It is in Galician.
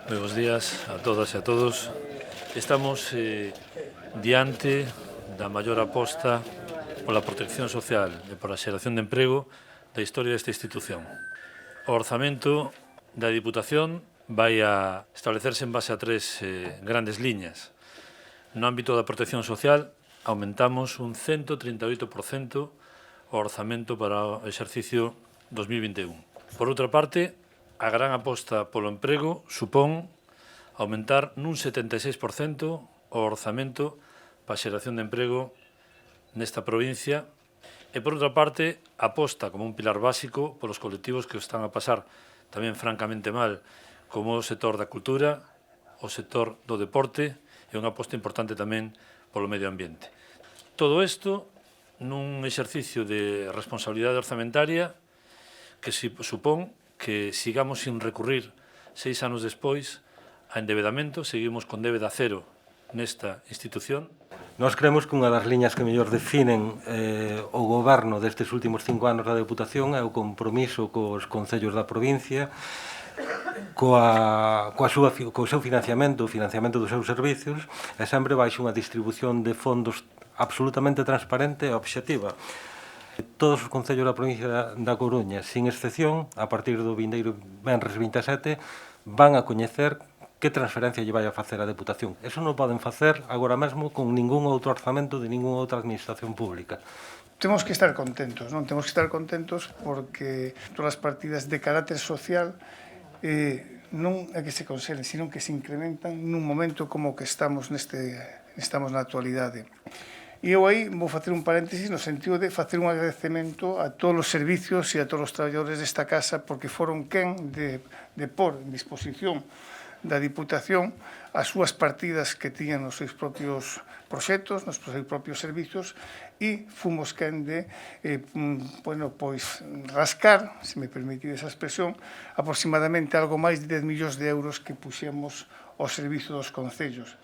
Moi bons días a todas e a todos. Estamos diante da maior aposta pola protección social e pola xeración de emprego da historia desta institución. O orzamento da Diputación vai a establecerse en base a tres grandes liñas. No ámbito da protección social, aumentamos un 138% o orzamento para o exercicio 2021. Por outra parte, a gran aposta polo emprego supón aumentar nun 76% o orzamento para a xeración de emprego nesta provincia e, por outra parte, aposta como un pilar básico polos colectivos que están a pasar tamén francamente mal, como o sector da cultura, o sector do deporte e unha aposta importante tamén polo medio ambiente. Todo isto nun exercicio de responsabilidade orzamentaria que supón que sigamos sin recurrir 6 anos despois a endebedamento, seguimos con débeda cero nesta institución. Nós creemos que unha das liñas que mellor definen o goberno destes últimos 5 anos da Deputación é o compromiso cos concellos da provincia, co seu financiamento, o financiamento dos seus servicios, e sempre baixo unha distribución de fondos absolutamente transparente e obxectiva. Todos os concellos da provincia da Coruña, sin excepción, a partir do vindeiro venres 27, van a coñecer que transferencia lle vai a facer a Deputación. Eso non poden facer agora mesmo con ningún outro orzamento de ninguna outra administración pública. Temos que estar contentos, non? Temos que estar contentos porque todas as partidas de carácter social non é que se conseren, sino que se incrementan nun momento como que estamos na actualidade. E eu aí vou facer un paréntesis no sentido de facer un agradecemento a todos os servicios e a todos os traballadores desta casa porque foron quen de pôr en disposición da Diputación as súas partidas que tiñan nos seus propios proxectos, nos seus propios servicios e fomos quen de rascar, se me permitide esa expresión, aproximadamente algo máis de 10 millóns de euros que puxemos ao servizo dos concellos.